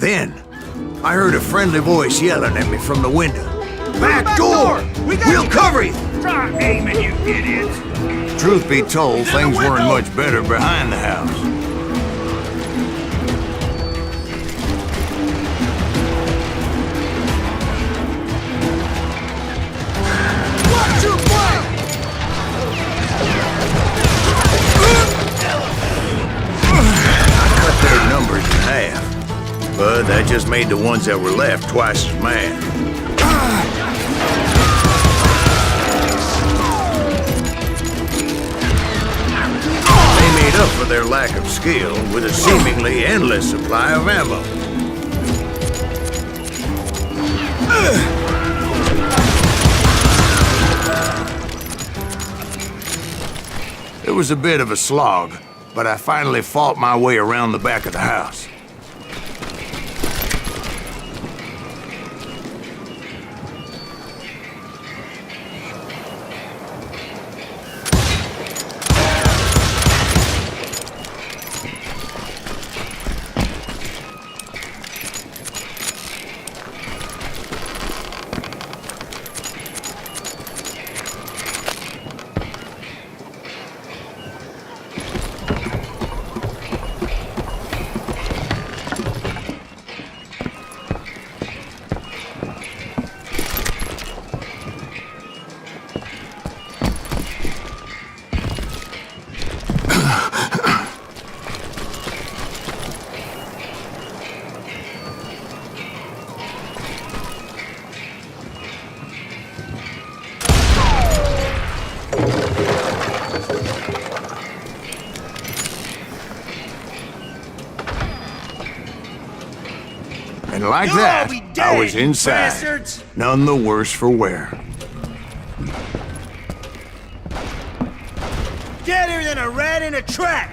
Then, I heard a friendly voice yelling at me from the window. Back door! We'll cover you! Stop aiming, you idiots! Truth be told, things weren't much better behind the house. Watch your fire! I cut their numbers in half, but that just made the ones that were left twice as mad. They made up for their lack of skill with a seemingly endless supply of ammo. It was a bit of a slog, but I finally fought my way around the back of the house. And like that, I was inside, bastards. none the worse for wear. Deader than a rat in a trap!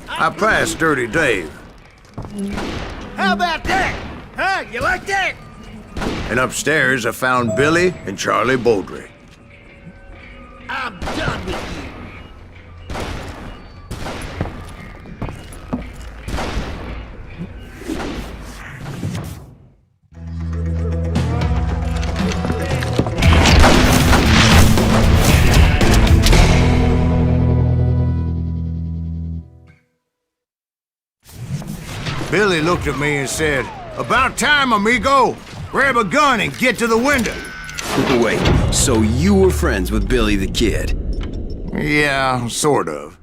I passed Dirty Dave, How about that? Huh? You like that? and upstairs I found Billy and Charlie Beaudry. I'm done with you. Billy looked at me and said, "About time, amigo! Grab a gun and get to the window." Wait, so you were friends with Billy the Kid? Yeah, sort of.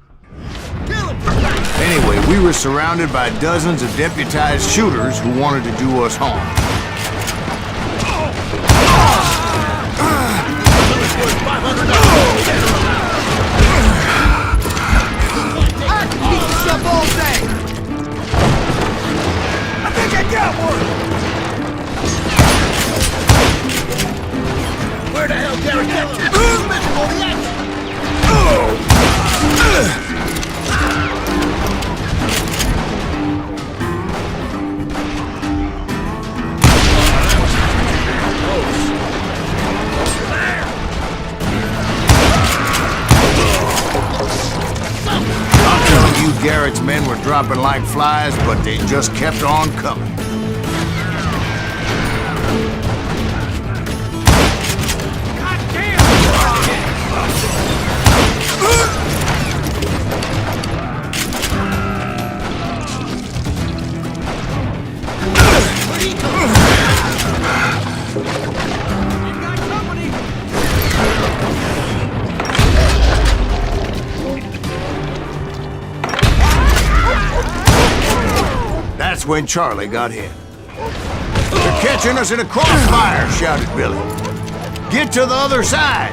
Anyway, we were surrounded by dozens of deputized shooters who wanted to do us harm. I can beat this up all day! I think I got one! Where the hell did I get you? Miserable reaction! I'm telling you, Garrett's men were dropping like flies, but they just kept on coming. That's when Charlie got hit. "They're catching us in a crossfire," shouted Billy. "Get to the other side!"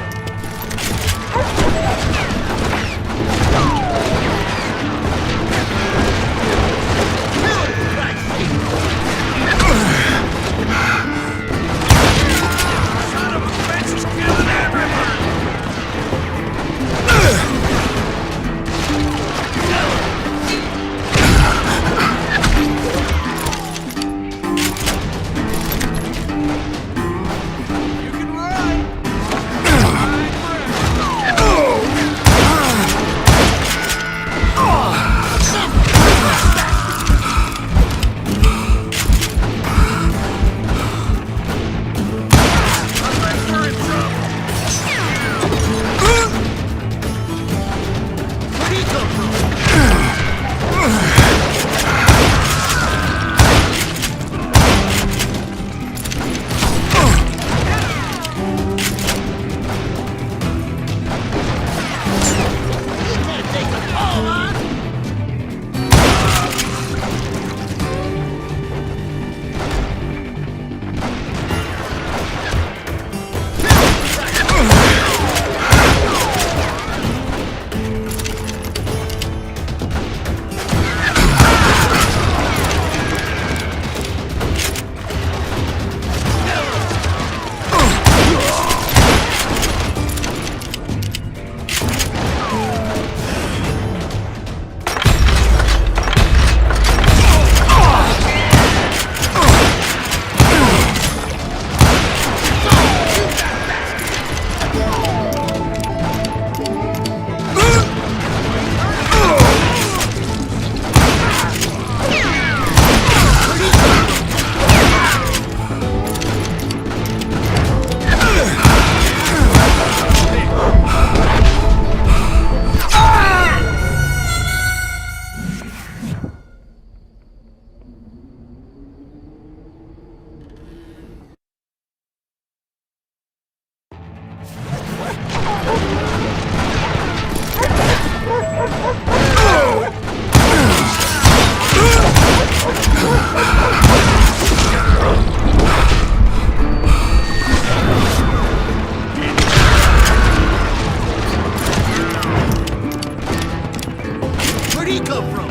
Where'd he come from?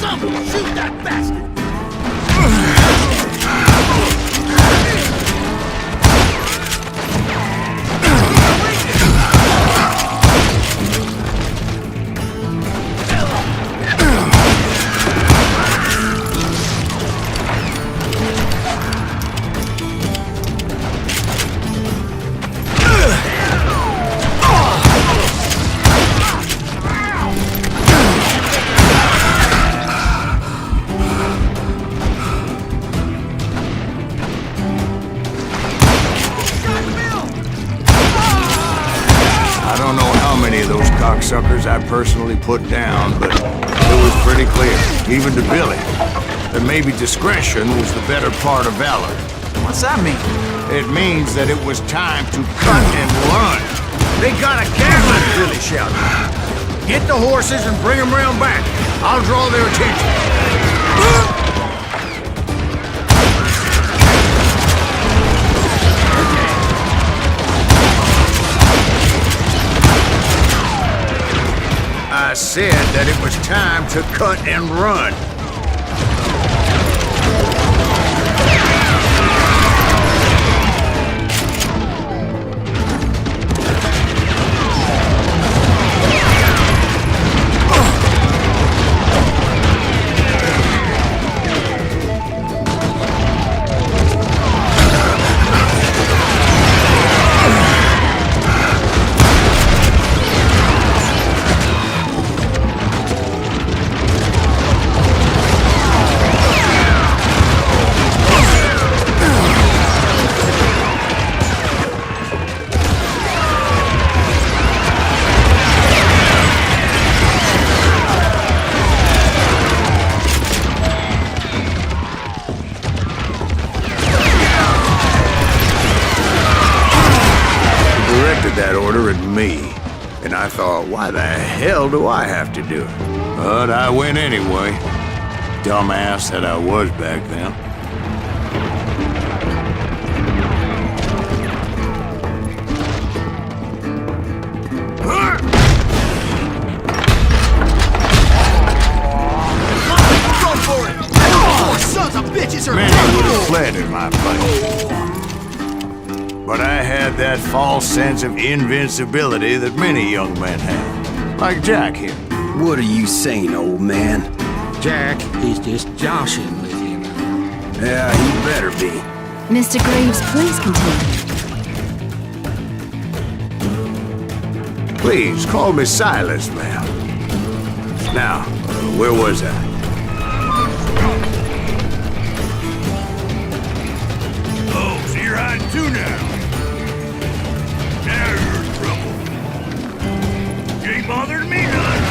Someone shoot that bastard! I don't know how many of those cocksuckers I personally put down, but it was pretty clear, even to Billy, that maybe discretion was the better part of valor. What's that mean? It means that it was time to cut and run. They got a cannon, Billy shouted. Get the horses and bring them round back. I'll draw their attention. I said that it was time to cut and run. That order at me, and I thought, why the hell do I have to do it? But I went anyway. Dumbass that I was back then. Go for it! Those sons of bitches are Many would have fled in my place. But I had that false sense of invincibility that many young men have. Like Jack here. What are you saying, old man? Jack is just joshing with you now. Yeah, he better be. Mr. Graves, please continue. Please, call me Silas, ma'am. Now, where was I? Oh, so you're hiding too now. Now you're in trouble. You ain't bothering me none.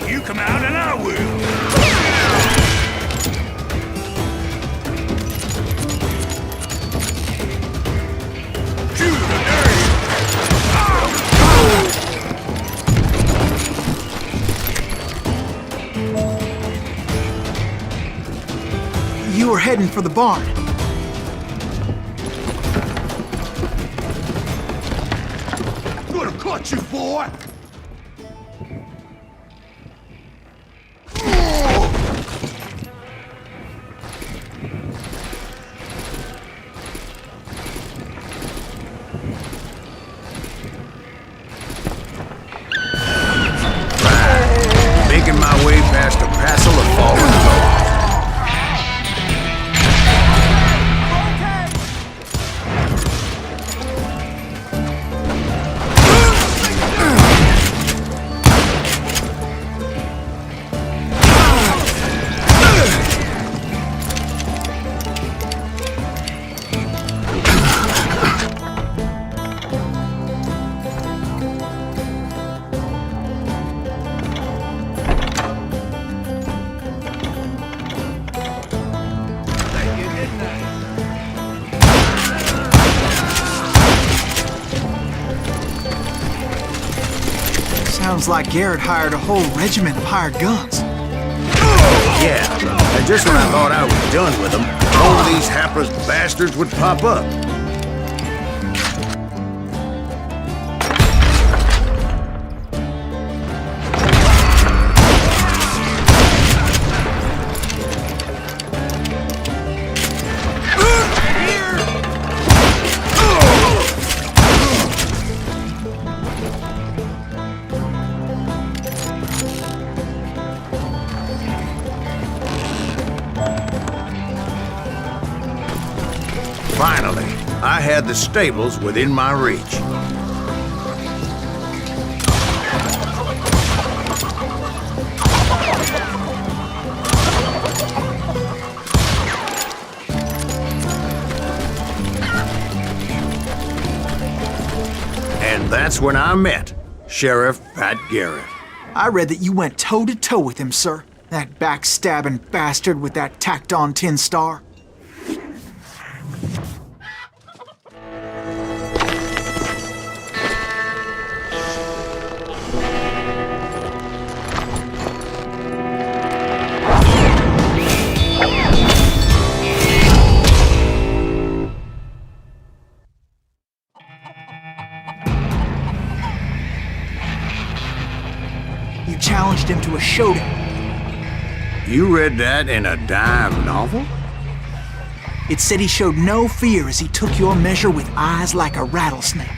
You come out and I will. You were heading for the barn. Gonna cut you, boy! Making my way past a passel of fallen logs. Sounds like Garrett hired a whole regiment of hired guns. Yeah, and just when I thought I was done with them, all of these hapless bastards would pop up. Finally, I had the stables within my reach. And that's when I met Sheriff Pat Garrett. I read that you went toe-to-toe with him, sir. That backstabbing bastard with that tacked-on tin star. You challenged him to a showdown. You read that in a dime novel? It said he showed no fear as he took your measure with eyes like a rattlesnake.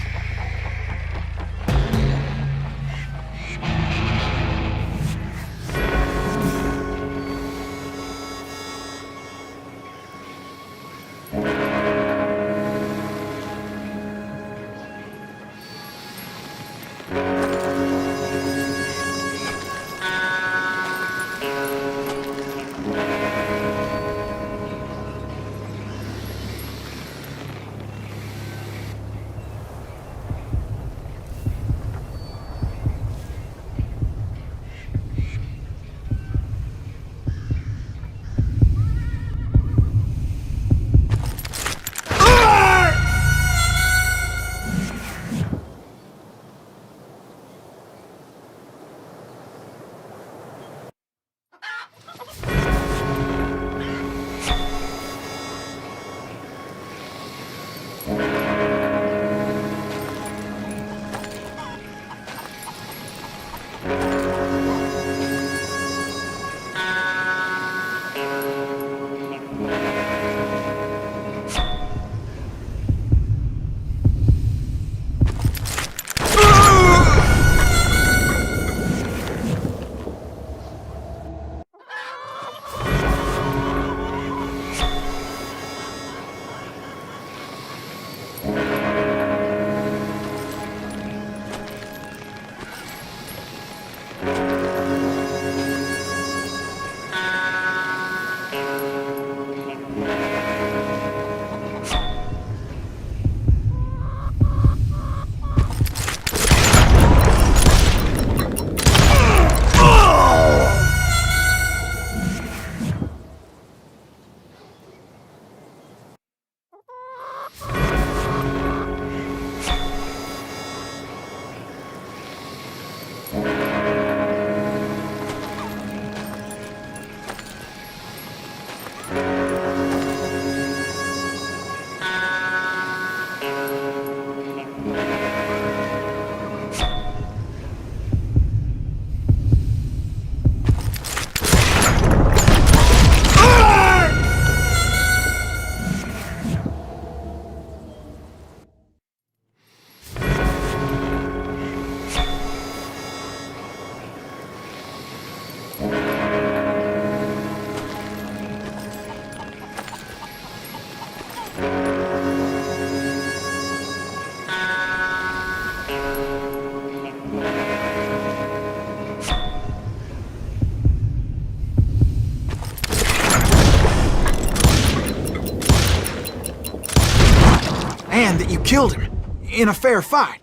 And that you killed him in a fair fight.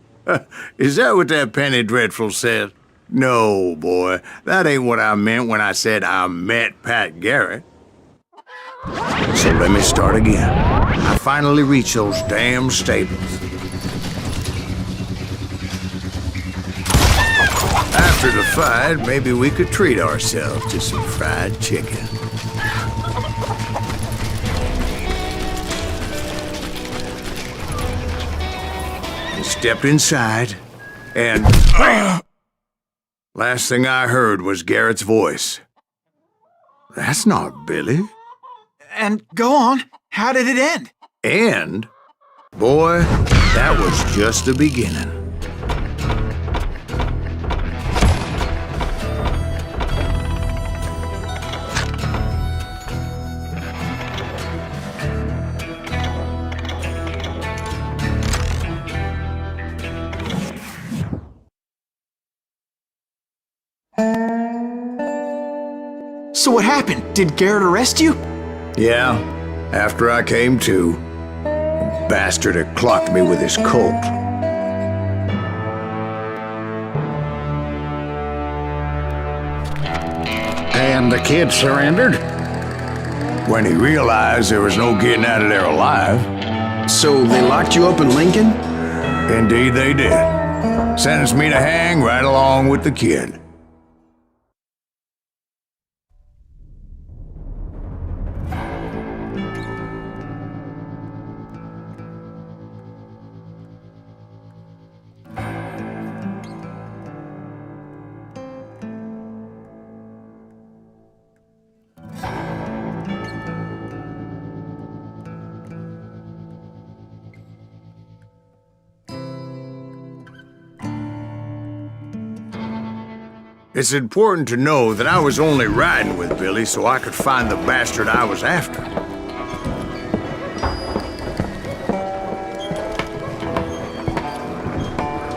Is that what that Penny Dreadful said? No, boy. That ain't what I meant when I said I met Pat Garrett. So let me start again. I finally reached those damn stables. After the fight, maybe we could treat ourselves to some fried chicken. He stepped inside, and last thing I heard was Garrett's voice. That's not Billy. And go on. How did it end? And, boy, that was just the beginning. So what happened? Did Garrett arrest you? Yeah, after I came to, the bastard had clocked me with his Colt. And the kid surrendered? When he realized there was no getting out of there alive. So they locked you up in Lincoln? Indeed they did. Sentenced me to hang right along with the kid. It's important to know that I was only riding with Billy so I could find the bastard I was after.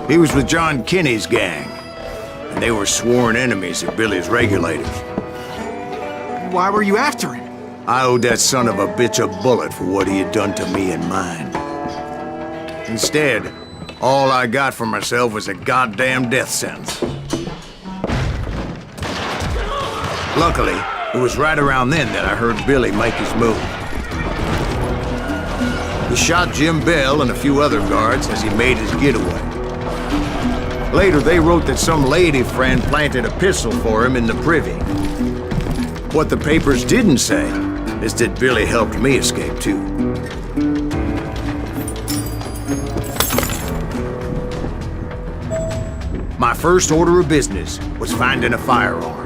He was with John Kinney's gang, and they were sworn enemies of Billy's regulators. Why were you after him? I owed that son of a bitch a bullet for what he had done to me and mine. Instead, all I got for myself was a goddamn death sentence. Luckily, it was right around then that I heard Billy make his move. He shot Jim Bell and a few other guards as he made his getaway. Later, they wrote that some lady friend planted a pistol for him in the privy. What the papers didn't say is that Billy helped me escape too. My first order of business was finding a firearm.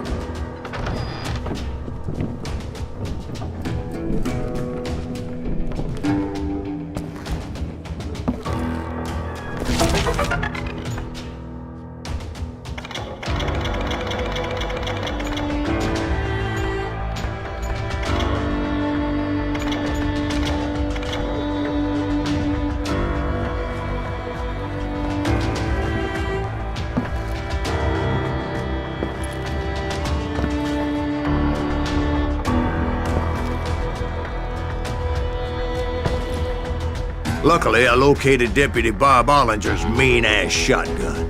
Luckily, I located Deputy Bob Ollinger's mean-ass shotgun.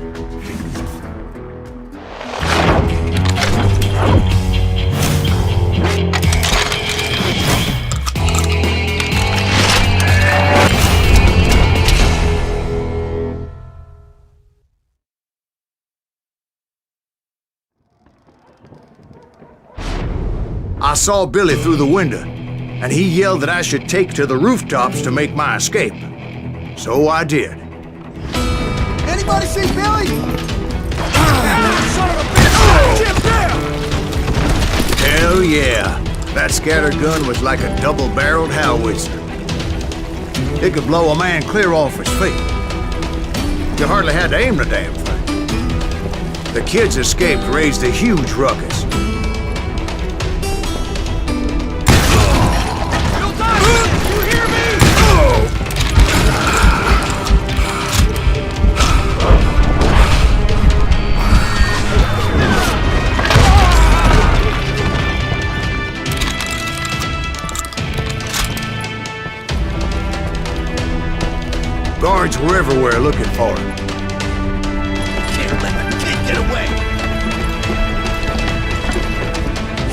I saw Billy through the window, and he yelled that I should take to the rooftops to make my escape. So I did. Anybody see Billy? Son of a bitch! Jim Bell! Hell yeah. That scattergun was like a double-barreled howitzer. It could blow a man clear off his feet. You hardly had to aim the damn thing. The kids escaped raised a huge ruckus. Guards were everywhere looking for him. Can't let the kid get away!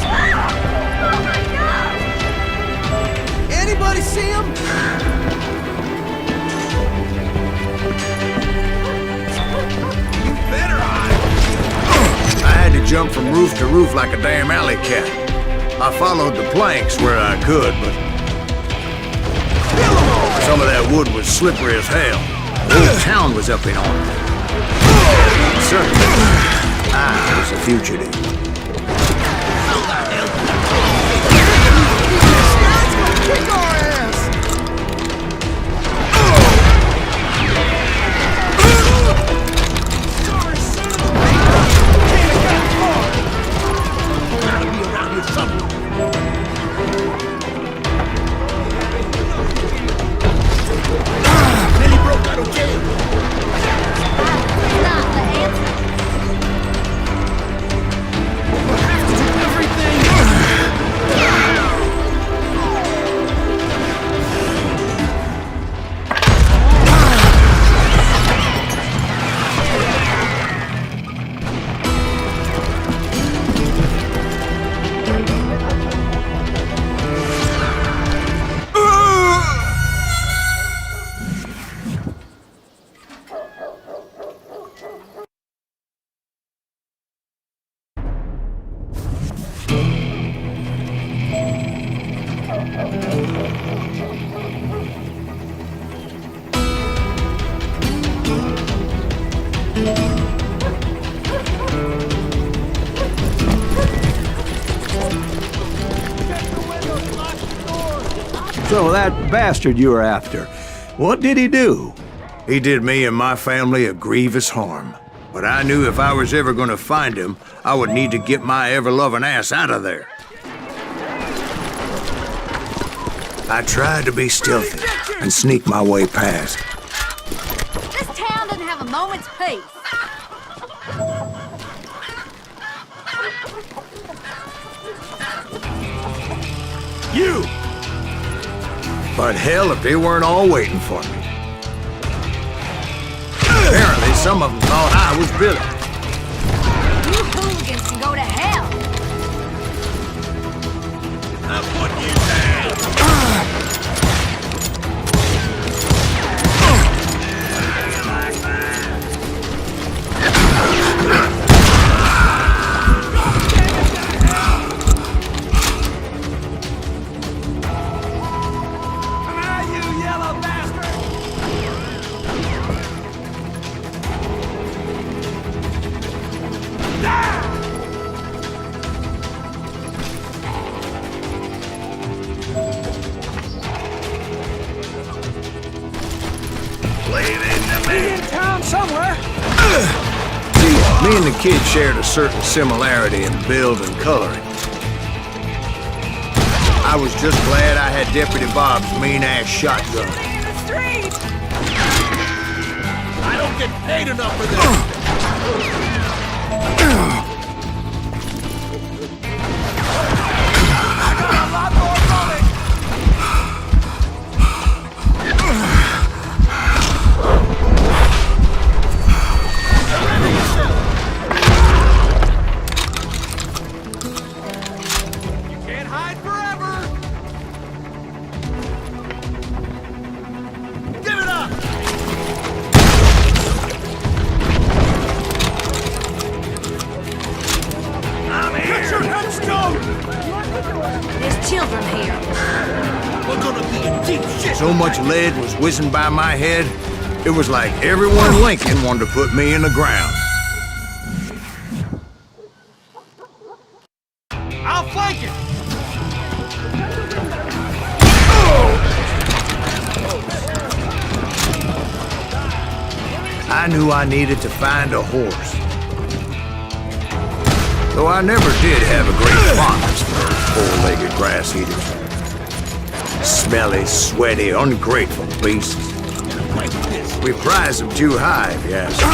Oh my God! Anybody see him? You better hide! jump from roof to roof like a damn alley cat. I followed the planks where I could, but some of that wood was slippery as hell. The whole town was up in arms. Certainly, I was a fugitive. Kick our ass! Gotta be around here somewhere. Nearly broke out of jail. Not the answer. We'll have to do everything. So that bastard you were after, what did he do? He did me and my family a grievous harm. But I knew if I was ever gonna find him, I would need to get my ever-loving ass out of there. I tried to be stealthy and sneak my way past. This town doesn't have a moment's peace. You! But hell, if they weren't all waiting for me. Apparently, some of them thought I was Billy. You hooligans can go to hell. I put you down! Me and the kid shared a certain similarity in build and coloring. I was just glad I had Deputy Bob's mean-ass shotgun. I don't get paid enough for this. There's children here. We're gonna be in deep shit. So much lead was whizzing by my head, it was like everyone in Lincoln wanted to put me in the ground. I'll flank it. I knew I needed to find a horse. Though I never did have a great fondness for those four-legged grass eaters. Smelly, sweaty, ungrateful beasts. We prize them too high, if you ask me.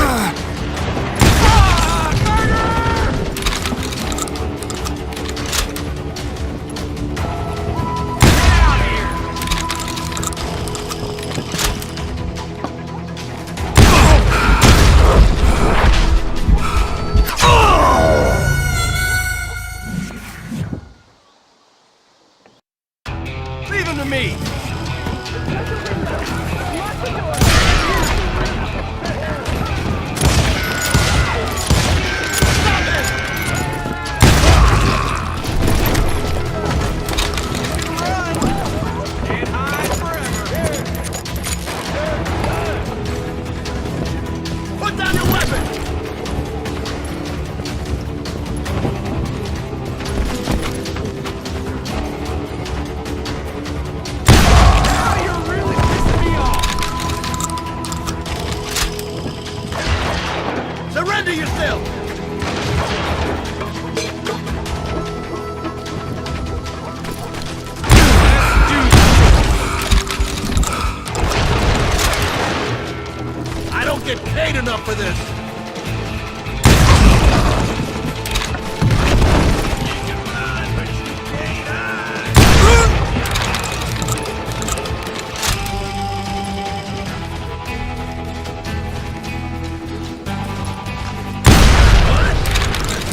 for this.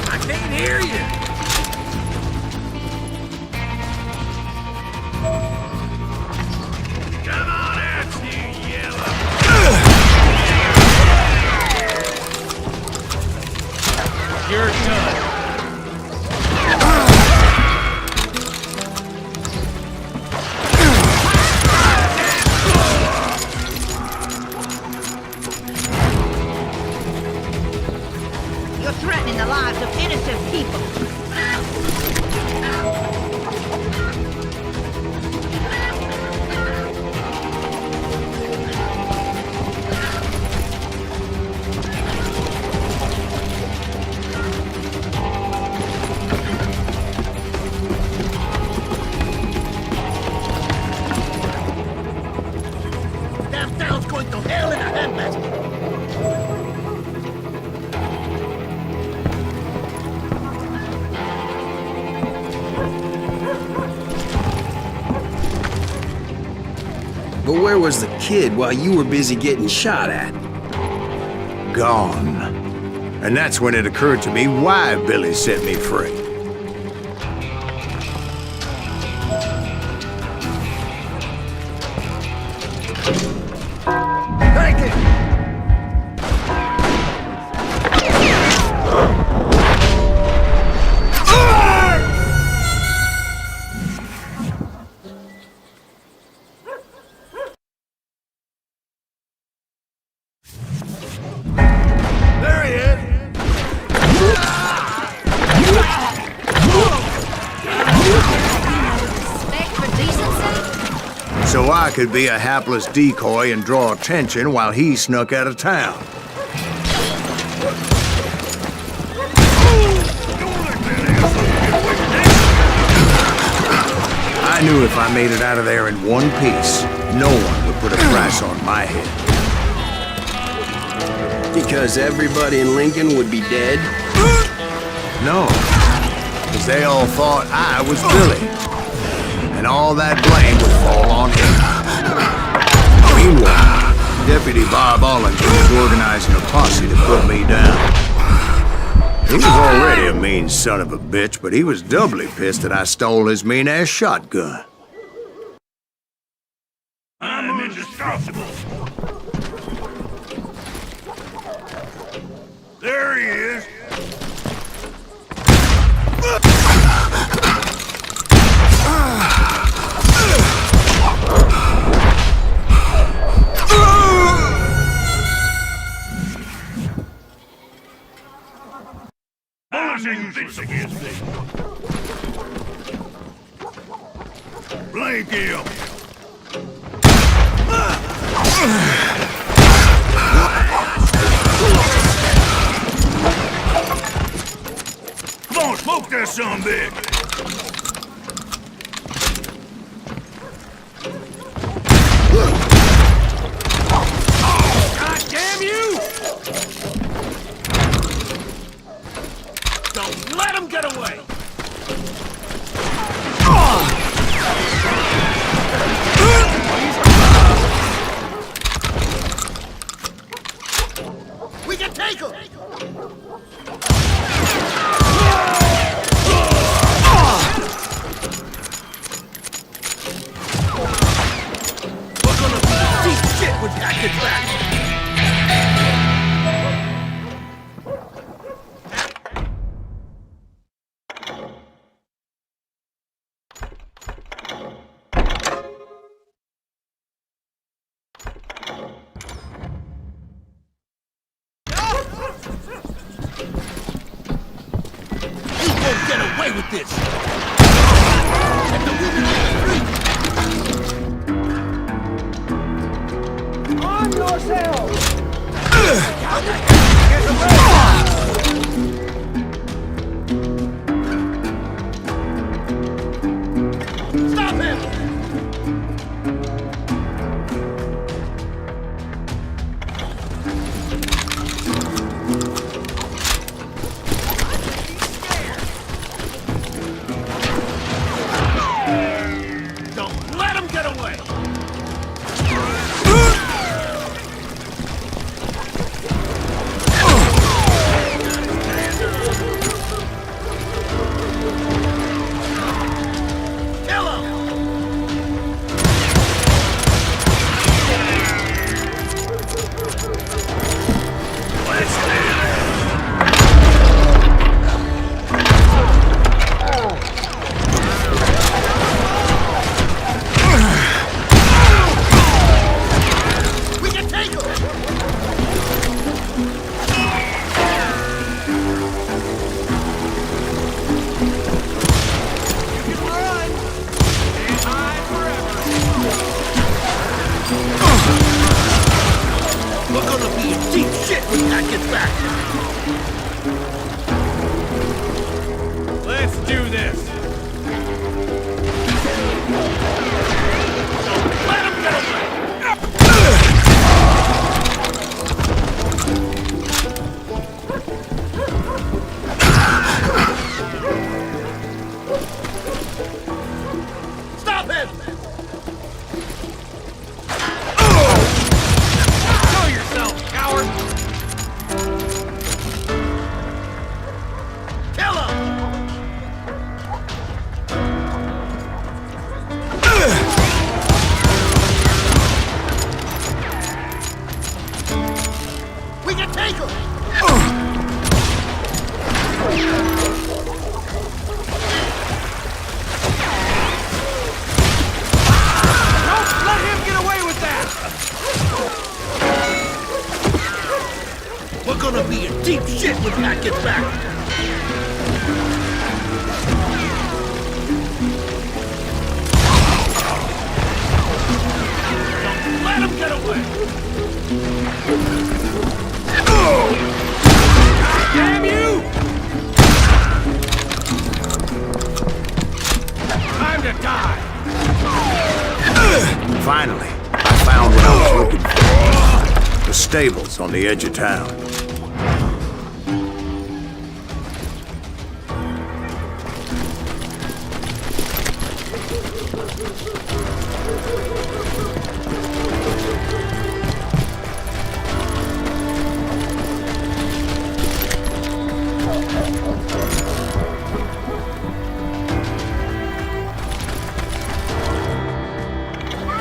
I can't hear you. Come on out, you yellow. You're done. You're threatening the lives of innocent people. Damn town's going to hell in a handbasket. But where was the kid while you were busy getting shot at? Gone. And that's when it occurred to me why Billy set me free. Take it! There he is! Respect for decency? So I could be a hapless decoy and draw attention while he snuck out of town. I knew if I made it out of there in one piece, no one would put a price on my head. Because everybody in Lincoln would be dead? No, because they all thought I was Billy, and all that blame would fall on him. Meanwhile, Deputy Bob Ollinger was organizing a posse to put me down. He was already a mean son of a bitch, but he was doubly pissed that I stole his mean-ass shotgun. I'm indestructible. There he is. This against me. Blink him. Come on, smoke that son big. God damn you! Don't let him get away! We can take him! We're gonna beat shit with package back! Get away with this! Let the women free! Arm yourselves! Get away! Stop him! stables on the edge of town.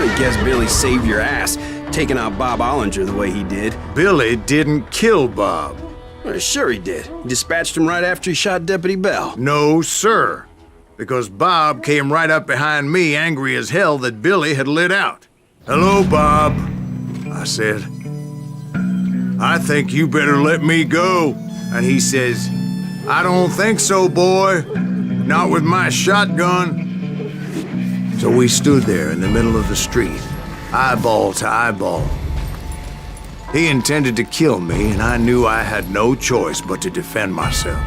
I guess Billy saved your ass, taking out Bob Ollinger the way he did. Billy didn't kill Bob. Well, sure he did. He dispatched him right after he shot Deputy Bell. No, sir. Because Bob came right up behind me, angry as hell that Billy had lit out. "Hello, Bob," I said. "I think you better let me go." And he says, "I don't think so, boy. Not with my shotgun." So we stood there in the middle of the street, eyeball to eyeball. He intended to kill me, and I knew I had no choice but to defend myself.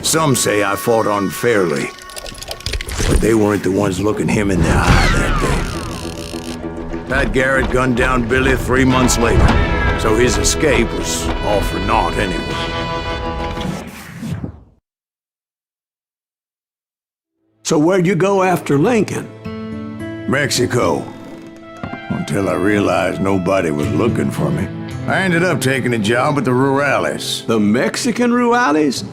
Some say I fought unfairly, but they weren't the ones looking him in the eye that day. Pat Garrett gunned down Billy 3 months later, so his escape was all for naught anyway. So where'd you go after Lincoln? Mexico. Until I realized nobody was looking for me. I ended up taking a job at the Rurales. The Mexican Rurales?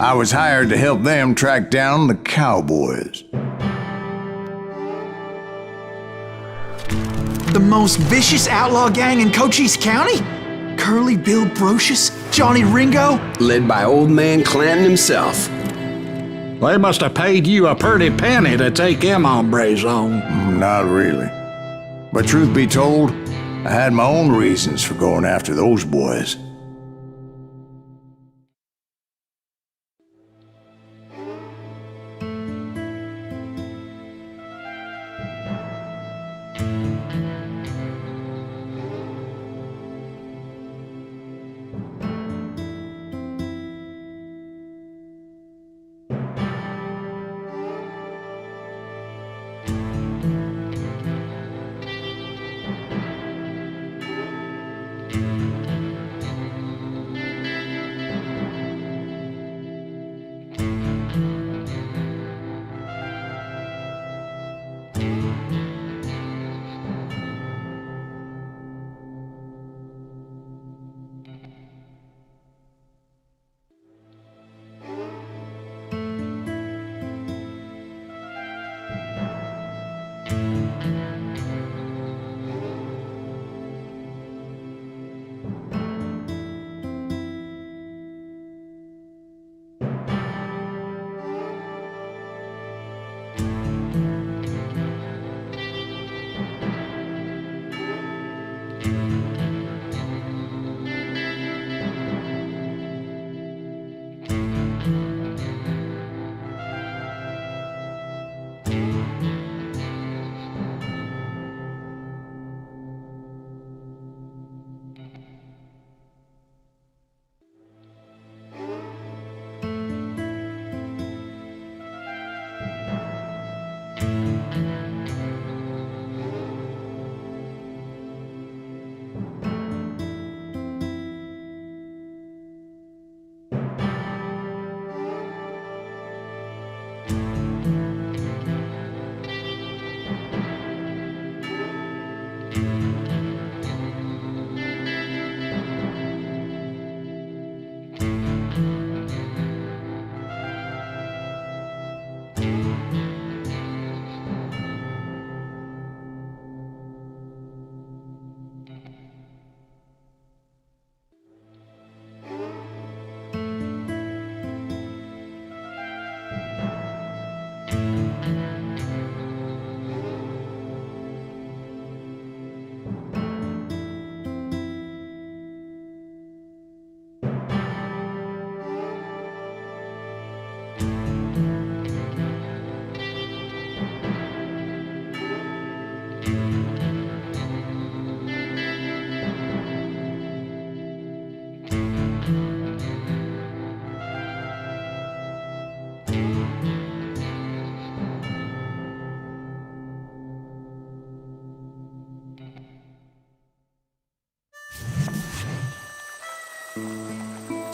I was hired to help them track down the cowboys. The most vicious outlaw gang in Cochise County? Curly Bill Brocious? Johnny Ringo? Led by old man Clanton himself. They must have paid you a pretty penny to take them hombres on. Not really. But truth be told, I had my own reasons for going after those boys.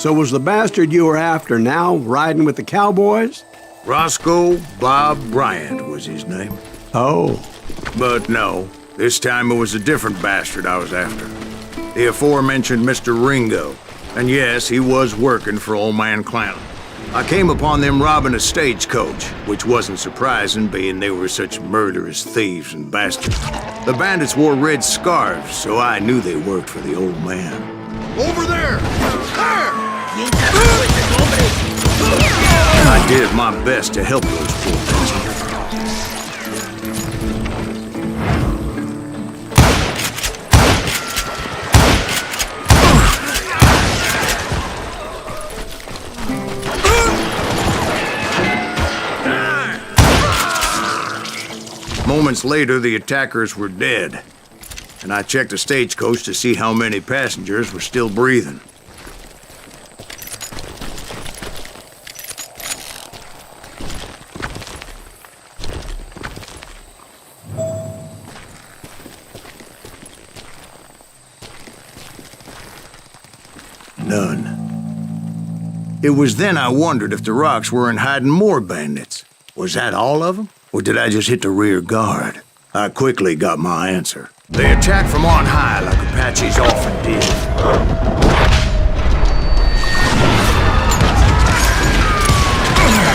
So was the bastard you were after now riding with the cowboys? Roscoe Bob Bryant was his name. Oh. But no, this time it was a different bastard I was after. The aforementioned Mr. Ringo. And yes, he was working for Old Man Clanton. I came upon them robbing a stagecoach, which wasn't surprising, being they were such murderous thieves and bastards. The bandits wore red scarves, so I knew they worked for the old man. Over there! There! I did my best to help those poor bastards. Moments later, the attackers were dead, and I checked the stagecoach to see how many passengers were still breathing. None. It was then I wondered if the rocks weren't hiding more bandits. Was that all of them? Or did I just hit the rear guard? I quickly got my answer. They attacked from on high like Apaches often did.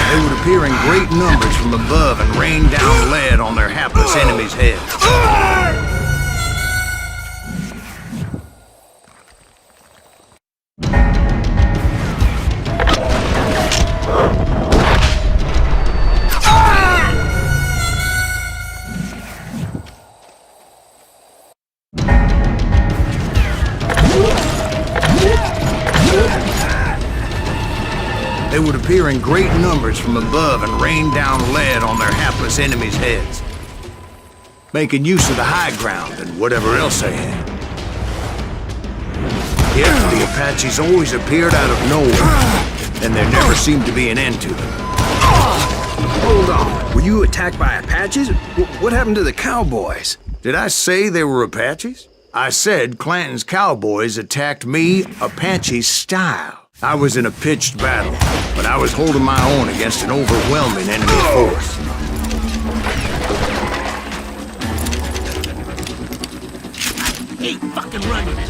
They would appear in great numbers from above and rain down lead on their hapless enemies' heads. They would appear in great numbers from above and rain down lead on their hapless enemies' heads, making use of the high ground and whatever else they had. Yet the Apaches always appeared out of nowhere, and there never seemed to be an end to them. Hold on. Were you attacked by Apaches? What happened to the cowboys? Did I say they were Apaches? I said Clanton's cowboys attacked me Apache style. I was in a pitched battle, but I was holding my own against an overwhelming enemy force. Hey, fucking run with it!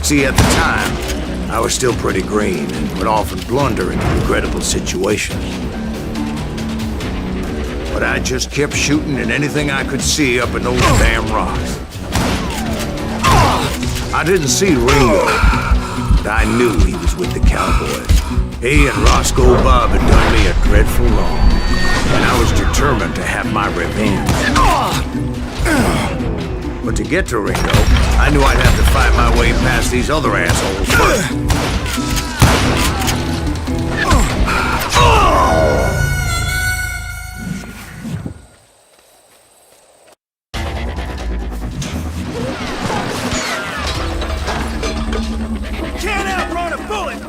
See, at the time, I was still pretty green and would often blunder into regrettable situations. But I just kept shooting at anything I could see up in those damn rocks. I didn't see Ringo, but I knew he was with the cowboys. He and Roscoe Bob had done me a dreadful wrong, and I was determined to have my revenge. But to get to Ringo, I knew I'd have to fight my way past these other assholes first. Can't outrun a bullet!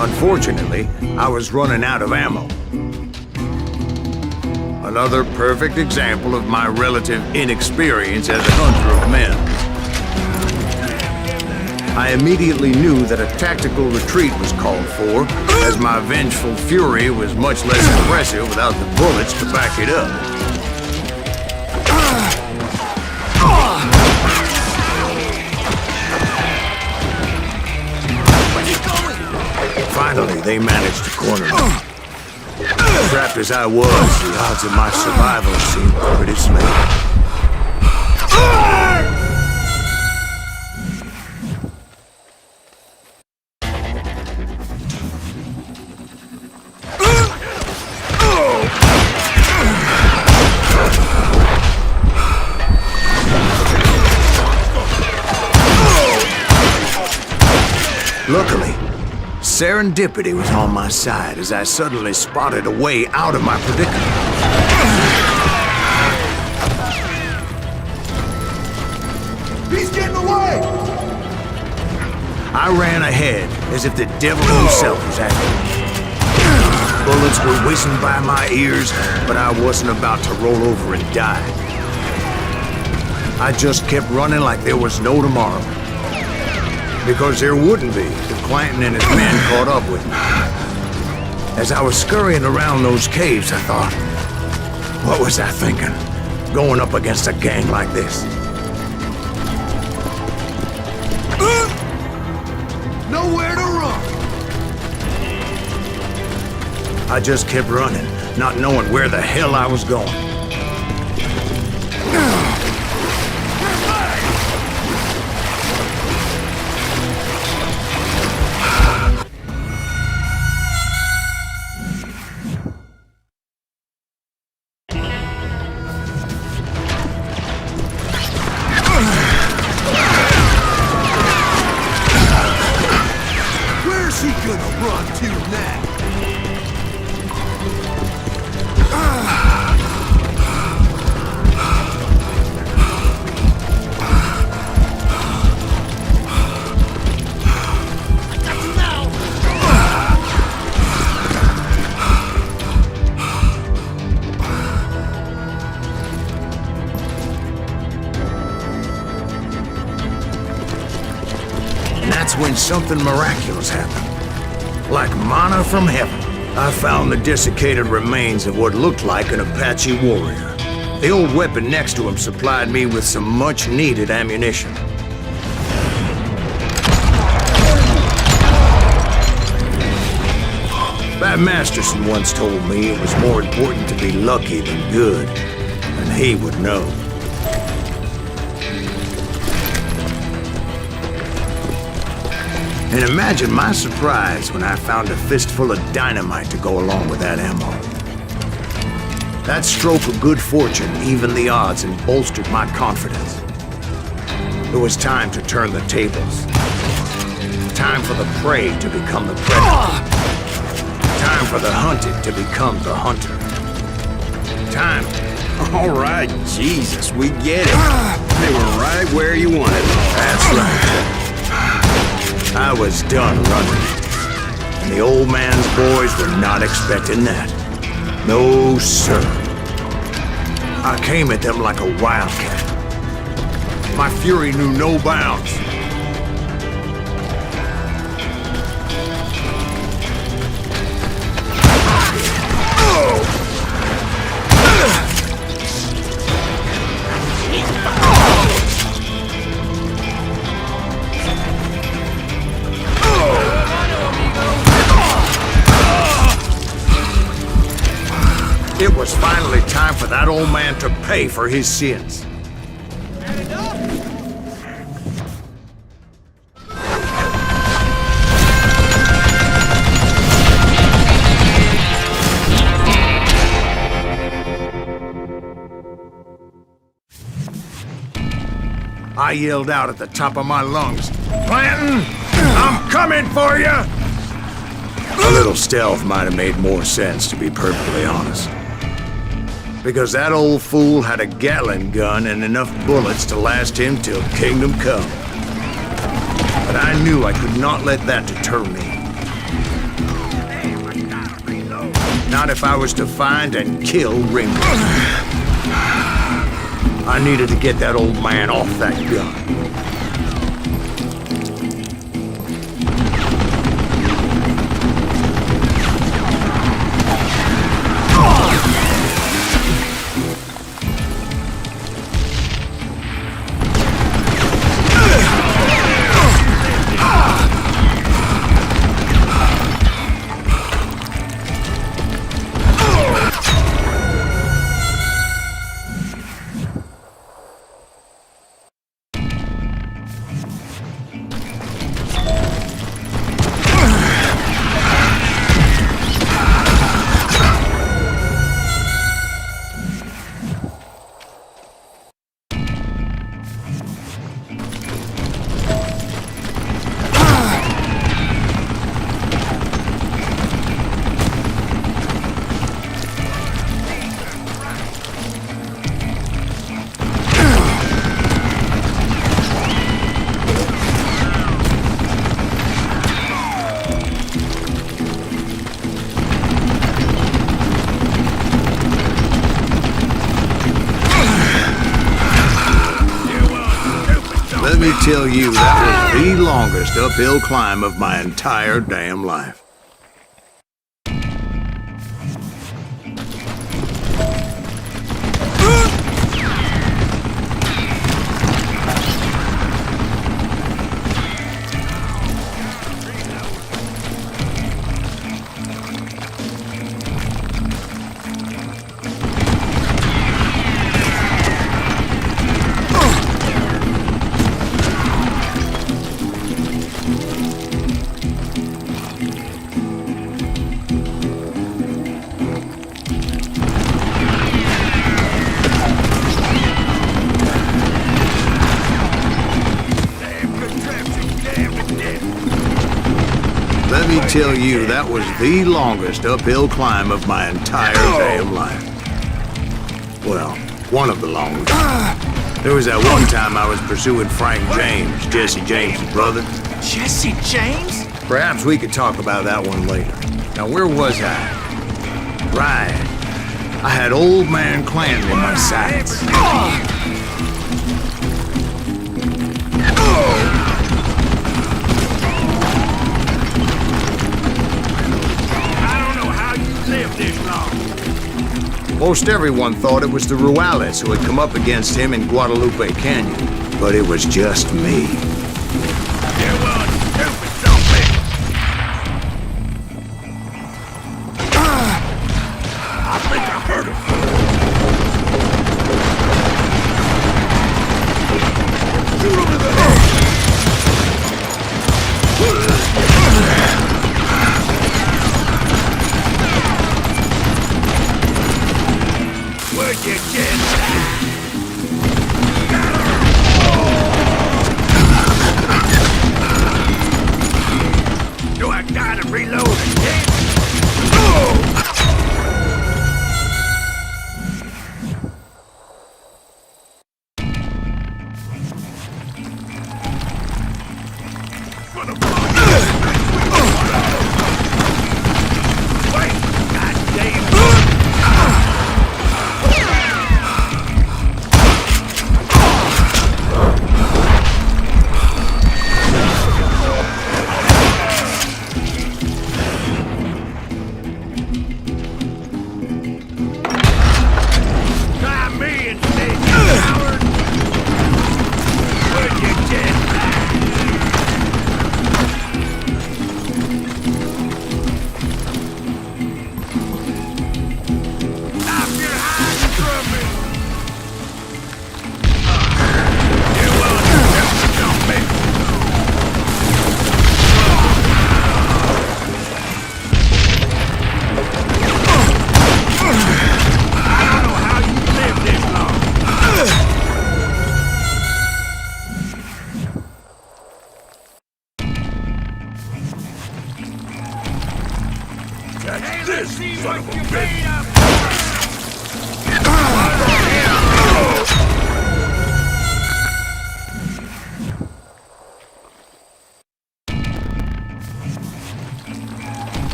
Unfortunately, I was running out of ammo. Another perfect example of my relative inexperience as a hunter of men. I immediately knew that a tactical retreat was called for, as my vengeful fury was much less impressive without the bullets to back it up. Finally, they managed to corner me. Trapped as I was, the odds of my survival seemed pretty slim. Luckily, serendipity was on my side as I suddenly spotted a way out of my predicament. He's getting away! I ran ahead as if the devil himself was after me. Bullets were whizzing by my ears, but I wasn't about to roll over and die. I just kept running like there was no tomorrow. Because there wouldn't be if Clanton and his men caught up with me. As I was scurrying around those caves, I thought, what was I thinking? Going up against a gang like this? Nowhere to run! I just kept running, not knowing where the hell I was going. Where's he gonna run to now? That's when something miraculous happened. Like manna from heaven, I found the desiccated remains of what looked like an Apache warrior. The old weapon next to him supplied me with some much-needed ammunition. Bat Masterson once told me it was more important to be lucky than good, and he would know. And imagine my surprise when I found a fistful of dynamite to go along with that ammo. That stroke of good fortune evened the odds and bolstered my confidence. It was time to turn the tables. Time for the prey to become the predator. Time for the hunted to become the hunter. Time. All right, Jesus, we get it. They were right where you wanted them. That's right. I was done running. And the old man's boys were not expecting that. No, sir. I came at them like a wildcat. My fury knew no bounds. It was finally time for that old man to pay for his sins. I yelled out at the top of my lungs, "Clanton, I'm coming for you!" A little stealth might have made more sense, to be perfectly honest. Because that old fool had a Gatling gun and enough bullets to last him till kingdom come. But I knew I could not let that deter me. Not if I was to find and kill Ringo. I needed to get that old man off that gun. Let me tell you, that was the longest uphill climb of my entire damn life. Let me tell you, that was the longest uphill climb of my entire damn life. Well, one of the longest. There was that one time I was pursuing Frank James, Jesse James' brother. Jesse James? Perhaps we could talk about that one later. Now, where was I? Right. I had old man Clanton in my sights. Most everyone thought it was the Ruales who had come up against him in Guadalupe Canyon, but it was just me. I think I heard him. Shoot him in the head. Where'd you get that? Do I gotta reload again?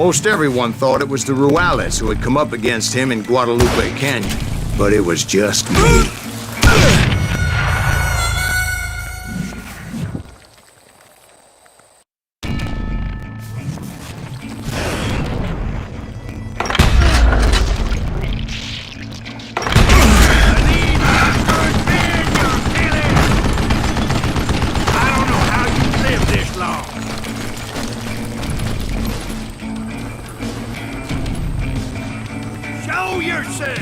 Most everyone thought it was the Ruales who had come up against him in Guadalupe Canyon, but it was just me. Show yourself!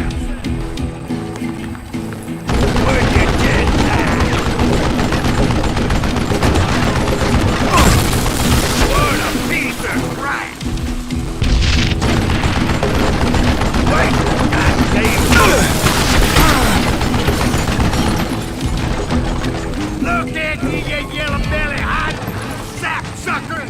Where'd you get that? What a piece of crap! Wait! Look at you, you yellow belly hot sap sucker!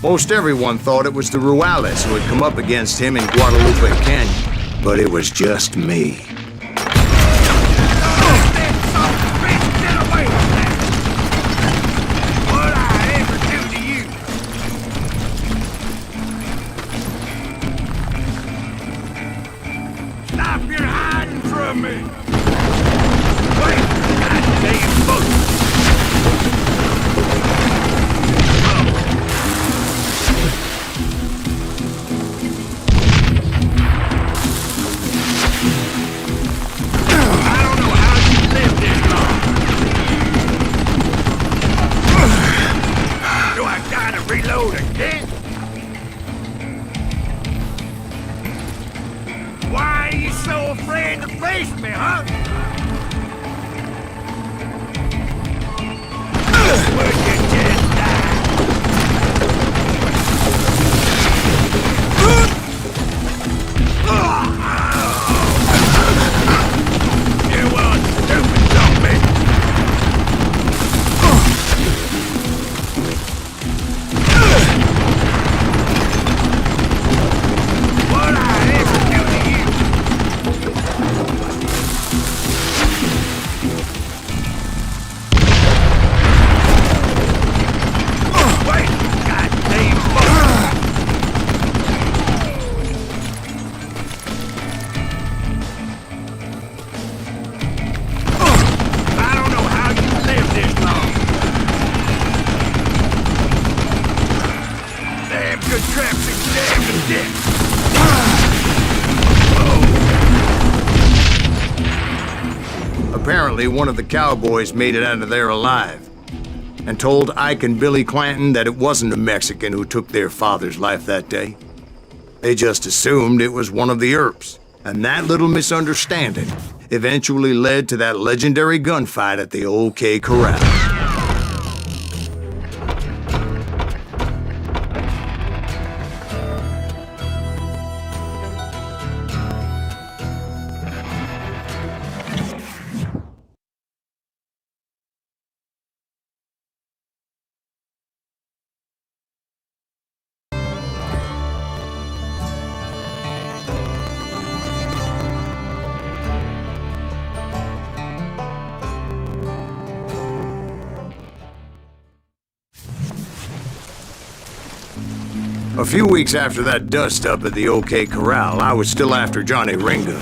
Most everyone thought it was the Ruales who had come up against him in Guadalupe Canyon, but it was just me. Stop your hiding from me! Wait! Goddamn book! Reload again? Why are you so afraid to face me, huh? Apparently, one of the cowboys made it out of there alive and told Ike and Billy Clanton that it wasn't a Mexican who took their father's life that day. They just assumed it was one of the Earps, and that little misunderstanding eventually led to that legendary gunfight at the OK Corral. A few weeks after that dust-up at the OK Corral, I was still after Johnny Ringo.